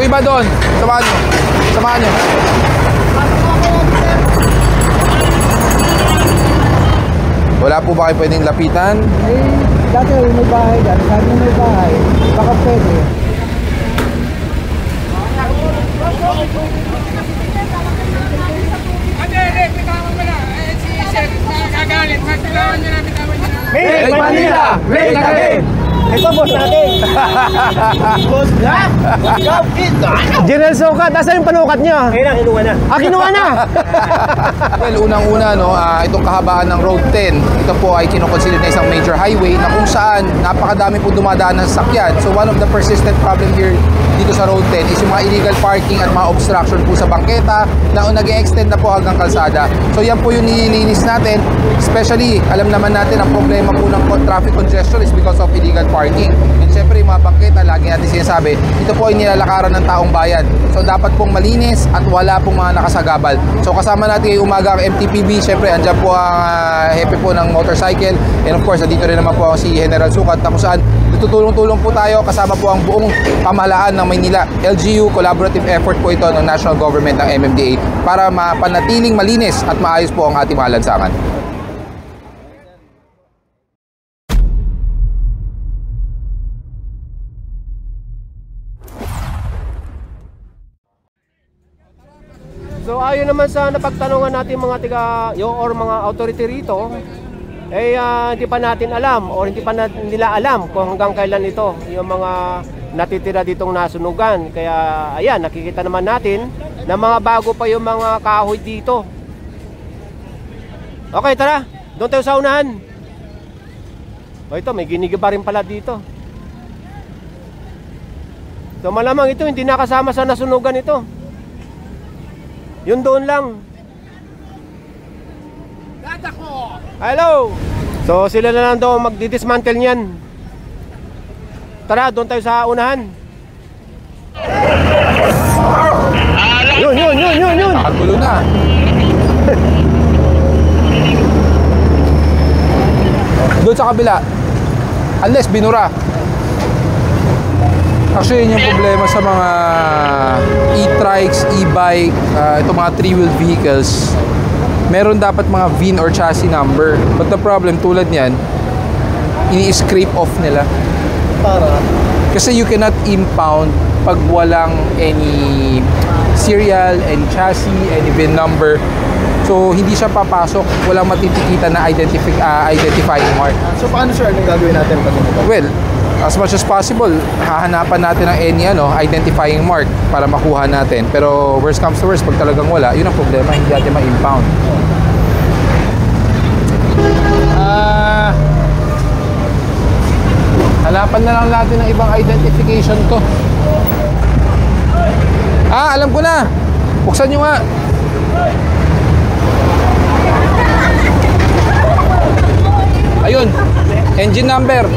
iba doon. Samahan nyo. Samahan nyo. Wala po ba kayo pwedeng lapitan? Ay, dati may bahay dyan. Sabi na may bahay. Baka pwede. Make Manila great again! Ito, boss natin. Boss na? General Sukat, nasa yung panukat niya? Kaya na, kinuha na. Kinuha na! Well, unang-una, no, itong kahabaan ng Road 10, ito po ay kinoconsider na isang major highway na kung saan napakadami po dumadaan ng sasakyan. So one of the persistent problem here dito sa Road 10 is yung mga illegal parking at mga obstruction po sa bangketa na nag-extend na po hanggang kalsada. So yan po yung nililinis natin. Especially, alam naman natin ang problema po ng traffic congestion is because of illegal parking. And syempre, yung mga bangketa, lagi natin sinasabi, ito po ay nilalakaran ng taong bayan. So dapat pong malinis at wala pong mga nakasagabal. So kasama natin ngayong umaga ang MTPB. Syempre, andyan po ang hepe po ng motorcycle. And of course, dito rin naman po si General Sukat na kung saan tutulong-tulong po tayo kasama po ang buong pamahalaan ng Maynila. LGU, collaborative effort po ito ng national government ng MMDA para mapanatiling malinis at maayos po ang ating mga lansangan. So ayon naman sa napagtanungan natin mga or mga authority rito, hindi pa natin alam o hindi pa nila alam kung hanggang kailan ito yung mga natitira ditong nasunugan. Kaya ayan, nakikita naman natin na mga bago pa yung mga kahoy dito. Okay, tara, doon tayo sa unahan. O ito, may ginigiba rin pala dito. So malamang ito hindi nakasama sa nasunugan ito. Yun doon lang. Hello. So sila na lang daw magdi-dismantle niyan. Tara, doon tayo sa unahan. Yun. Nakagulo na. Doon sa kabila. Unless binura. Actually, yun yung problema sa mga e-trikes, e-bike, itong mga three-wheeled vehicles. Meron dapat mga VIN or chassis number. But the problem, tulad niyan, ini-scrape off nila. Kasi you cannot impound pag walang any serial, any chassis, any VIN number. So, hindi siya papasok. Walang matitikita na identifying mark. So, paano sir? Anong gagawin natin pag ito? Well, as much as possible, hahanapan natin ng any identifying mark para makuha natin. Pero worst comes to worst, pag talagang wala, yun ang problema, hindi natin ma-impound. Hanapan na lang natin ng ibang identification to. Alam ko na. Buksan nyo nga. Ayun, engine number.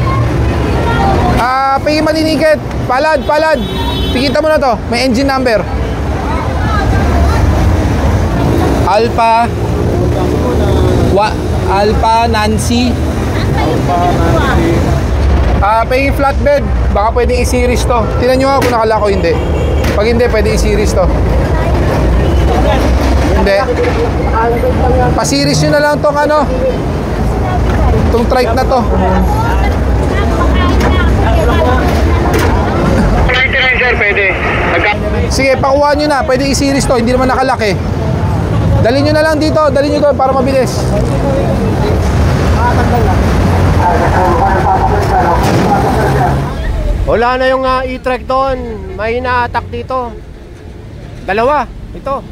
Pingin malinikit. Palad. Pikita mo na to. May engine number. Alpha Nancy. Pingin flatbed. Baka pwedeng i-series to. Tingnan nyo nga kung nakalako hindi. Pag hindi, pwede i-series to. Hindi. Pa-series nyo na lang tong itong trike na to. Sige, pakuha nyo na. Pwede i-series to. Hindi naman nakalaki. Dali nyo na lang dito. Dali nyo to para mabilis. Wala na yung e-trike doon. May na-attack dito. Dalawa. Ito.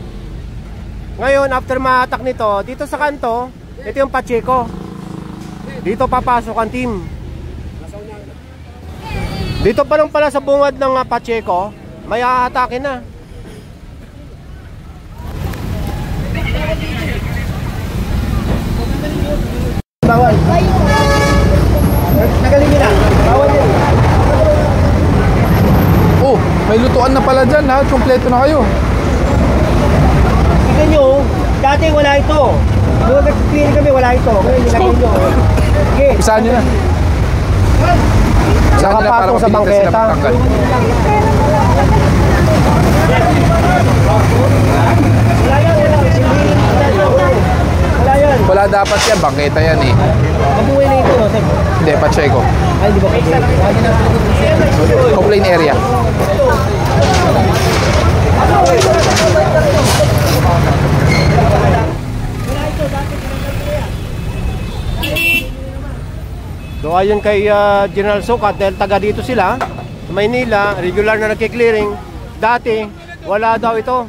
Ngayon, after ma-attack nito, dito sa kanto, ito yung Pacheco. Dito papasok ang team. Dito pa lang pala sa bungad ng Pacheco, may aatake na. Bawal. Nagalingin na. Bawal din. Oh, may lutuan na pala dyan. Lahat kompleto na kayo. Tingnan nyo, dati wala ito. Nung nag-clean kami, wala ito. Ngayon, nilagay nyo. Okay. Isahan nyo na. Saan nila para Nakapatong sa mabilis sila bangketa. magtanggal? Wala dapat yan, bangketa yan eh. Mabuhay na ito, sir. Hindi, pa-check ko. Ay, di ba Complaint area. So ayon kay General Sukat, dahil taga dito sila, sa Maynila, regular na nagki-clearing. Dati, wala daw ito.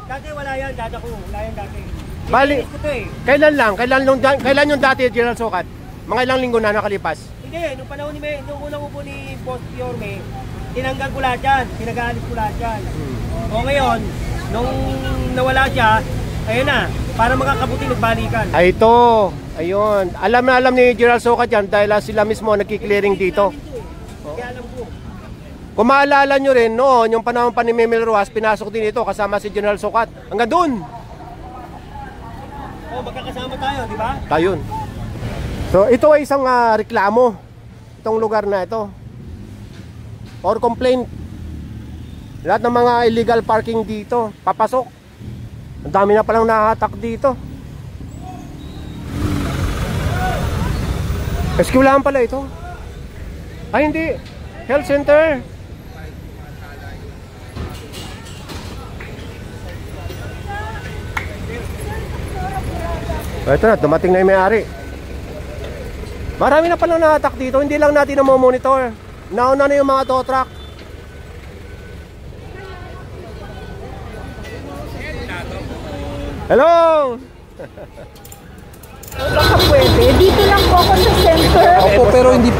Dati wala yan, dada ko. Wala yan dati. Bali, Ito to eh. kailan yung dati, General Sukat? Mga ilang linggo na nakalipas. Hindi, nung panahon ni May, nung unang upo ni Boss Yorme, tinanggal ko lahat yan. Pinag-aalis ko lahat yan. O ngayon, nung nawala siya, ayun na, para makakabuti nagbalikan. Ay ito, ayun. Alam na alam ni General Sukat yan dahil sila mismo nagki-clearing dito. Kaya alam ko. Kung maalala nyo rin, noon, yung panahon pa ni Memel Ruas, pinasok din ito kasama si General Sukat. Hanggang doon. O, magkakasama tayo, di ba? Tayon. So, ito ay isang reklamo. Itong lugar na ito. Or complaint. Lahat ng mga illegal parking dito, papasok. Ang dami na palang nahatak dito. Eskwelahan pala ito. Ay, hindi. Health center. Ito na, dumating na yung may-ari. Marami na palang nahatak dito. Hindi lang natin na monitor. Nauna na yung mga tow truck. Hello! Baka pwede. Dito lang po ako sa center. Opo, pero hindi,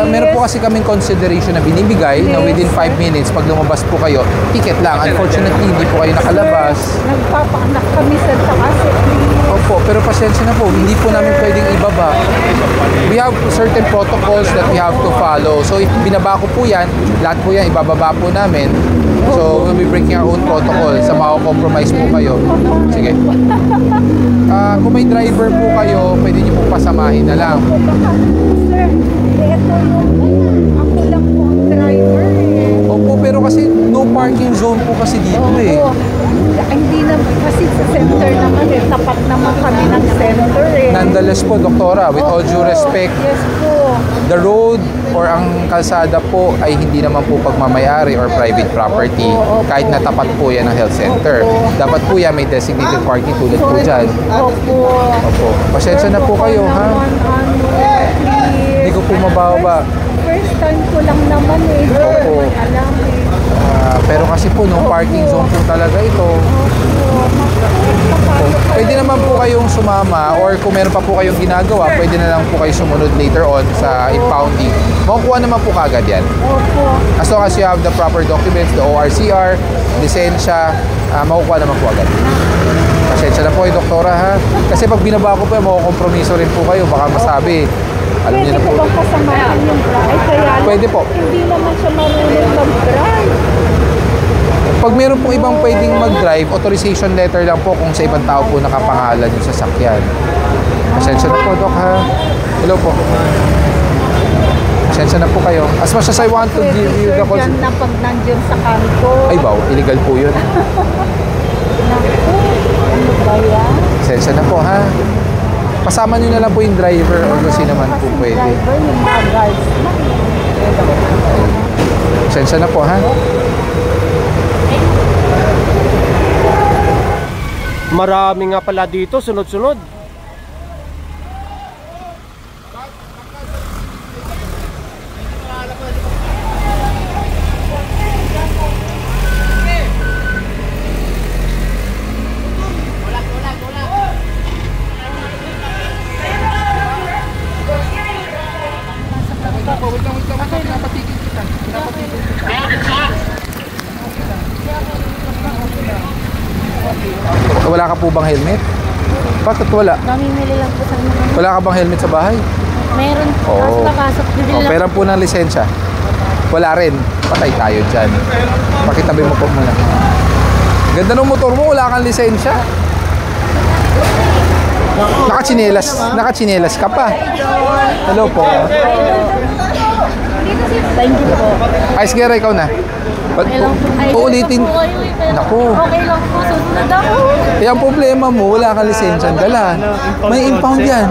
meron po kasi kaming consideration na binibigay na within 5 minutes, pag lumabas po kayo, ticket lang. Unfortunately, hindi po kayo nakalabas. Nagpapaanak kami sa taas. Opo, pero pasensya na po, hindi po namin pwedeng ibaba. We have certain protocols that we have to follow. So if binaba ko po yan, lahat po yan ibababa po namin. So we'll be breaking our own protocol sa mako-compromise po kayo. Sige. Kung may driver po kayo, pwede niyo po pasamahin na lang. Sir, ito yung ako lang po ang driver eh. Opo, pero kasi no parking zone po kasi dito eh. Oo. Hindi na, kasi sa center naman eh. Tapat naman kami ng center eh. Nonetheless po, Doktora, with all due respect, Yes po. the road or ang kalsada po ay hindi naman po pagmamayari or private property kahit na tapat po yan ng health center. Dapat po yan may designated parking tulad po dyan. Opo. Opo. Pasensya na po kayo, ha? Please. Hindi ko po mababa. First time ko lang naman eh. Opo. Alam eh. Pero kasi po, no parking zone po talaga ito. Pwede naman po kayong sumama or kung meron pa po kayong ginagawa, pwede na lang po kayo sumunod later on sa impounding. Makukuha naman po kagad yan. Opo. As long as you have the proper documents, the ORCR, lisensya, makukuha naman po agad. Pasensya na po kayo, Doktora, ha? Kasi pag binaba ko po, makukompromiso rin po kayo. Baka masabi, alam niyo Pwede na ko po. bang kasamahan yung drive? Kaya lang, Pwede po. Hindi naman siya marunong mag-drive. Pag meron pong ibang pwedeng mag-drive, authorization letter lang po kung sa ibang tao po nakapangalan yung sasakyan. Pasensya na po, Dok, ha? Hello po. Pasensya na po kayo. As much as I want to give you the Pwede na pag nandiyon sa kanto. Ay, wow, illegal po yun. Naku, ano ba yan? Pasensya na po, ha? Pasama nyo na lang po yung driver or kasi naman po Kasi pwede. driver, yung mga guards na. Pasensya na po, ha? Marami nga pala dito, sunod-sunod. Wala ka po bang helmet? Bakit wala? Namimili lang po sa mga. Wala ka bang helmet sa bahay? Meron. Oo. Kaso napasok din O, lang. pera po ng lisensya. Wala rin. Patay tayo dyan. Pakitabi mo po muna. Ganda ng motor mo, wala kang lisensya. Nakachinelas ka pa. Hello po. Thank you po. Ice Gera, ikaw na. Okay lang po. Ay, Uulitin. ganito po kayo eh, pero Naku. Okay lang po. Susunod ako. Eh, ang problema mo, wala kang lisensya dala. May impound yan.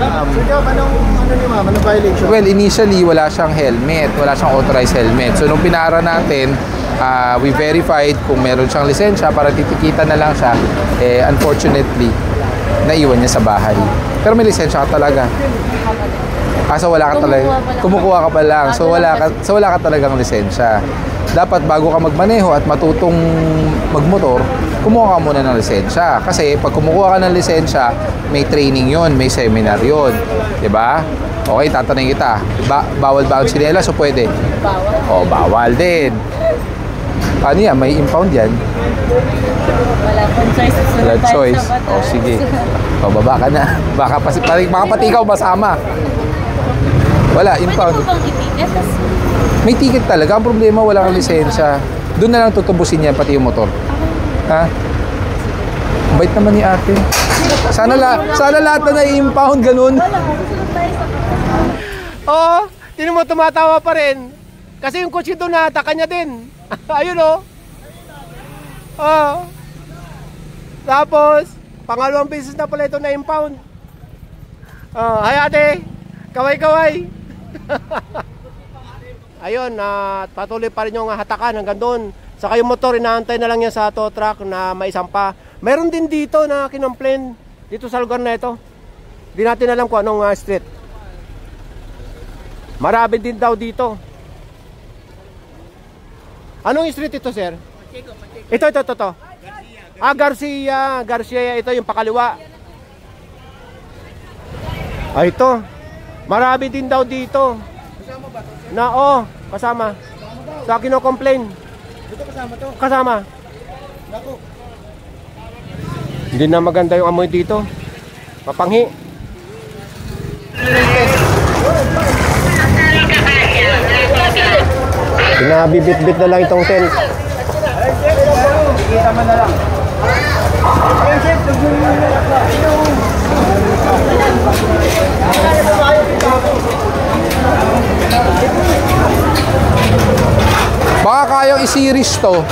Anong violation? Well, initially, wala siyang helmet. Wala siyang authorized helmet. So, nung pinara natin, we verified kung meron siyang lisensya para titikita na lang siya. Eh, unfortunately, naiwan niya sa bahay. Pero may lisensya ka talaga. So wala ka talaga. Kumukuha ka pa lang. So wala ka talagang lisensya. Dapat bago ka magmaneho at matutong magmotor, kumuha ka muna ng lisensya. Kasi pag kumukuha ka ng lisensya, may training yon, may seminar yon, 'di ba? Okay, tatanungin kita. Bawal ba ang tsinelas o pwede? Bawal. Oh, bawal din. Ano yan? May impound yan. Wala pong choice. Susunod Wala tayo choice. sa batas. Oh, sige. O, baba ka na. Baka pati ikaw masama. Wala, impound. Pwede po bang itiket? May ticket talaga. Ang problema, wala kang lisensya. Doon na lang tutubusin yan, pati yung motor. Ha? Ang bait naman ni ate. Sana lahat na na-impound, ganun. Wala, susunod tayo sa batas. Oo, tinan mo tumatawa pa rin. Kasi yung kotse doon nataka niya din. Ayun oh. Oh. Tapos, pangalawang beses na pala ito na impound. Hi ate, kaway-kaway. Ayun, patuloy pa rin yung hatakan hanggang doon. Saka yung motor, inaantay na lang yan sa tow truck na maisampa. Mayroon din dito na kinomplain dito sa lugar na ito. Hindi natin alam kung anong street. Marami din daw dito. Anong street ito, sir? Ito. Garcia, ito yung pakaliwa. Ito. Marami din daw dito. Kasama ba ito? Kasama. Sa akin no complain. Dito kasama to? Kasama. Naku. Hindi na maganda yung amoy dito. Mapanghi. Pinabibit-bit na lang itong tent. Kita mo na lang. Baka kayang i-series to.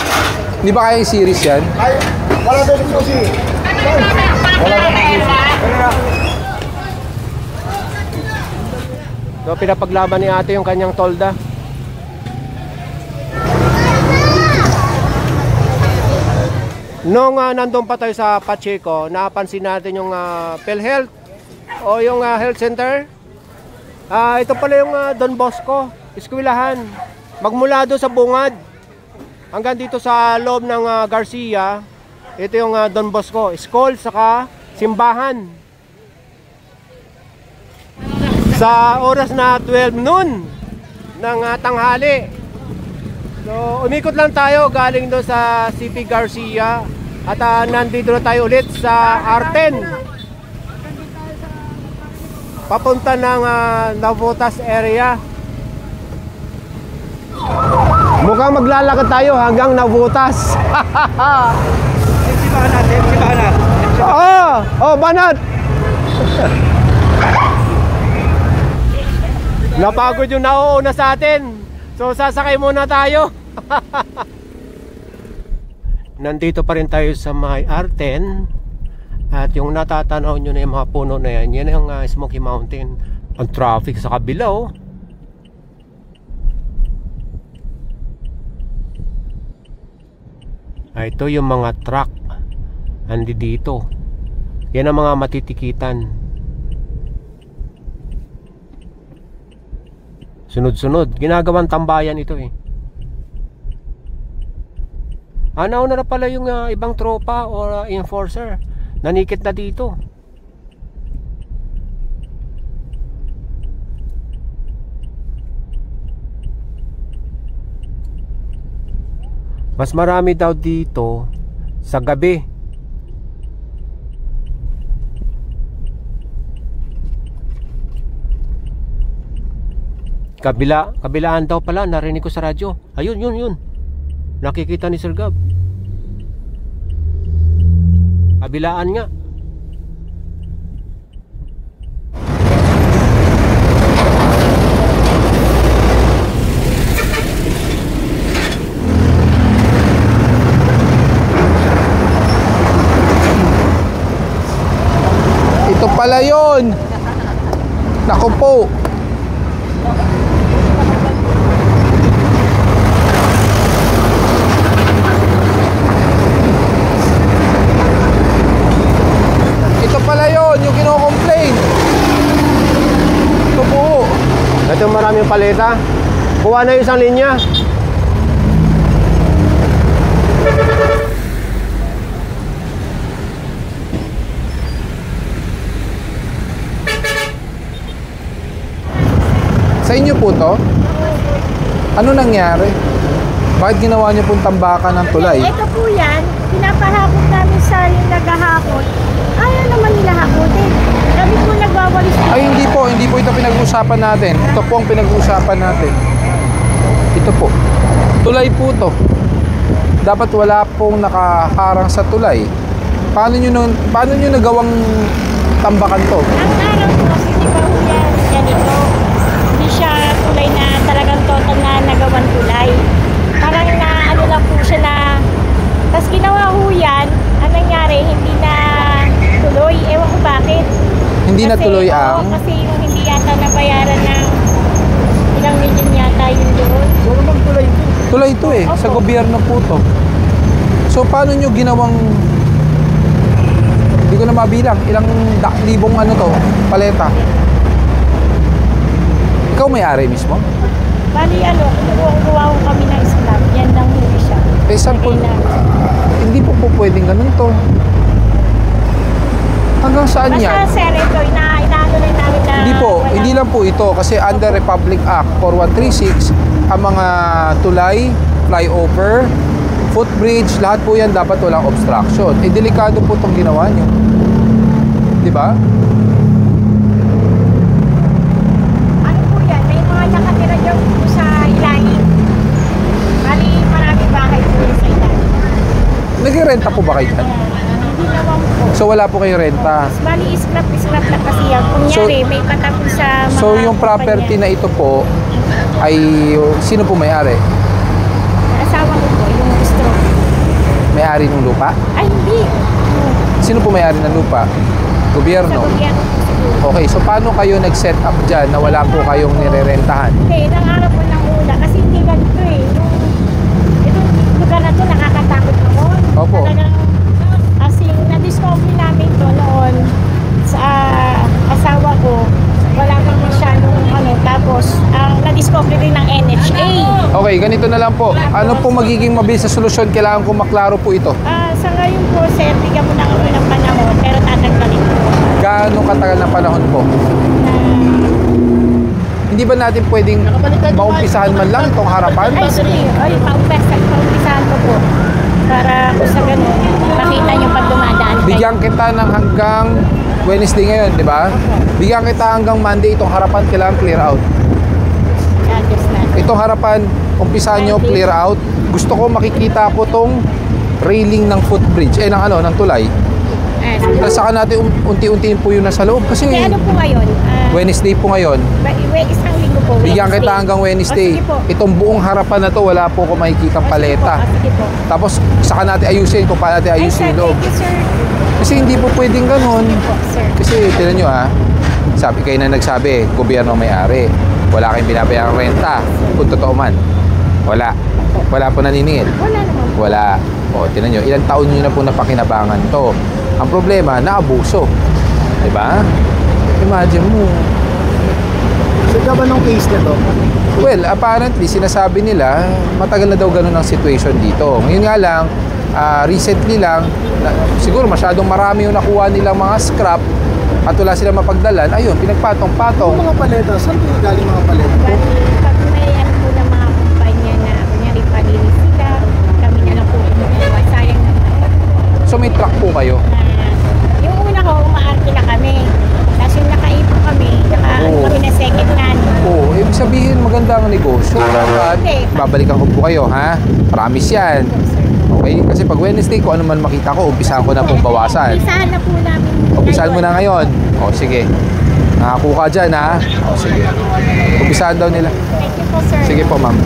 Hindi ba kayang i-series yan? Ay, wala doon yung susi. Wala doon yung susi. So, pinapaglaban ni ate yung kanyang tolda. Nung nandun pa tayo sa Pacheco, napansin natin yung PhilHealth o yung health center. Ito pala yung Don Bosco, eskwelahan. Magmula doon sa bungad hanggang dito sa loob ng Garcia, ito yung Don Bosco, school saka simbahan. Sa oras na 12 noon ng tanghali. So, umikot lang tayo galing doon sa CP Garcia at nandito na tayo ulit sa Arten. Papunta ng Navotas area. Mukhang maglalakad tayo hanggang Navotas. Sibahan natin. Banat! Napagod yung nauuna sa atin. So sasakay muna tayo. Nandito pa rin tayo sa may Arten. At yung natatanaw nyo na yung mga puno na yan, yan yung Smoky Mountain. Ang traffic sa kabila oh. Ito yung mga truck andi dito. Yan ang mga matitikitan. Sunod-sunod, ginagawang tambayan ito eh. Nauna na pala yung ibang tropa o enforcer. Nanikit na dito. Mas marami daw dito sa gabi. Kabilaan daw pala, narinig ko sa radyo. Ayun, yun. Nakikita ni Sir Gab. Kabilaan nga. pala yun. Naku po. Ito pala yun, yung kino-complain. Ito po. Ito yung maraming paleta. Kuha na yung isang linya. Sa inyo po to? Ano nangyari? Bakit ginawa niyo pong tambakan ng tulay? Ito po yan, pinapahakot namin sa yung naghahakot. Ayaw naman nila hakutin. Kami po nagwawalis. Ay, hindi po ito pinag-uusapan natin. Ito po ang pinag-uusapan natin. Ito po. Tulay po to. Dapat wala pong nakaharang sa tulay. Paano nyo nagawang tambakan to? Ang araw po, hindi ba po yan ganito? Hindi siya tulay na talagang total na nagawan tulay. Parang na ano lang po siya na, tapos ginawa ho yan, ang nangyari, hindi na tuloy. Ewan ko bakit. Hindi na tuloy oo, ang... kasi yung hindi yata nabayaran ng ilang million yata yun doon. Puro magtulay ito. Tulay to eh. Sa Opo. gobyerno po to. So, paano nyo ginawang... Hindi ko na mabilang. Ilang libong ano to? Paleta. Ikaw may-ari mismo? Bali kukuha ko kami ng slab. Yan lang hindi siya. Eh, saan po? Hindi po pwedeng ganun to. Hanggang saan Basta yan? sir, ito, inaano rin namin na Hindi po, wala- hindi lang po ito kasi under Republic Act 4136 ang mga tulay, flyover, footbridge, lahat po yan dapat walang obstruction. Eh delikado po itong ginawa nyo. Di ba? Ano po yan? May mga nakatira dyan po sa ilalim. Bali, marami bahay po yun sa ilalim. Nagre-renta po ba kayo dyan? Hindi naman po. So wala po kayong renta. Bali, scrap lang kasi yan. Kunyari, may patapos sa mga So yung property kumpanya. na ito po ay sino po may-ari? Asawa ko po, yung gusto. May-ari ng lupa? Ay, hindi. Sino po may-ari ng lupa? Sa Gobyerno. gobyerno po siguro. Okay, so paano kayo nag-set up dyan na wala po kayong nirerentahan? Hindi, nangarap ko ng una kasi hindi ganito eh. Itong lugar na to nakakatakot ako. Opo. Talagang, as in, na-discover namin to noon sa asawa ko. Wala pang masyadong ano. Tapos, ang na-discover rin ng NHA. Okay, ganito na lang po. Ano po magiging mabilis na solusyon? Kailangan ko maklaro po ito. Sa ngayon po, sir, bigyan mo ng ng panahon, pero tatanggalin ko. Gaano katagal na panahon po? Hindi ba natin pwedeng maumpisahan man lang itong harapan? Ay, sige. Ay, paumpisahan ko po. Para kung sa ganun, makita nyo pag dumadaan kayo. Bigyan kita ng hanggang Wednesday ngayon, di ba? Bigyan kita hanggang Monday itong harapan kailangan clear out. Adjust na. Itong harapan, umpisahan nyo, clear out. Gusto ko makikita ko tong railing ng footbridge, ng tulay. Sige. Tapos saka natin unti-untiin po yun nasa loob. Kasi Ano po ngayon? Wednesday po ngayon. Isang linggo po. Bigyan Wednesday. kita hanggang Wednesday. O, sige po. Itong buong harapan na to, wala po ko makikitang paleta. Sige po. Tapos saka natin ayusin kung paano natin Ay, ayusin sir, yung loob. thank you, sir. Kasi hindi po pwedeng ganun. Po, sir. Kasi tinan nyo sabi kayo na nagsabi, gobyerno ang may-ari. Wala kayong binabayang renta. Kung totoo man. Wala. Wala po naniningil. Wala naman. Wala. O, tinan nyo, ilang taon nyo na po napakinabangan to. Ang problema, naabuso. Diba? Imagine mo. So, ka ba nung case na to? Well, apparently, sinasabi nila, matagal na daw ganun ang situation dito. Ngayon nga lang, recently lang, siguro masyadong marami yung nakuha nilang mga scrap at wala silang mapagdalan. Ayun, pinagpatong-patong. Yung mga paleta, saan po galing mga paleta? Bali, pag may ano po ng mga kumpanya na kunyari palinis sila, kami na lang po kumukuha. Sayang naman. So may truck po kayo. Yung una ko, umaarte na kami. Tapos yung nakaipon kami, Oo. kami na second hand. Oo, ibig sabihin maganda ang negosyo. At babalikan ko po kayo, ha? Promise yan. Okay? Kasi pag Wednesday, kung ano man makita ko, umpisahan ko na pong bawasan. Umpisahan na po namin. Umpisahan mo na ngayon. O, sige. Nakaku ka dyan, ha? O, sige. Umpisahan daw nila. Thank you po, sir. Sige po, ma'am.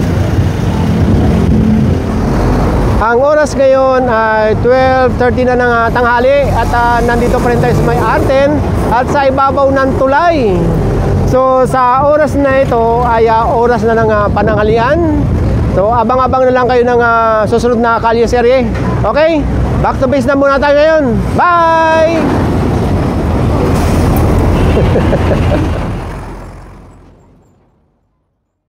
Ang oras ngayon ay 12:30 na ng tanghali at nandito pa rin tayo sa may Arten at sa ibabaw ng tulay. So sa oras na ito ay oras na ng pananghalian. So abang-abang na lang kayo ng susunod na Kalye Serye. Okay? Back to base na muna tayo ngayon. Bye!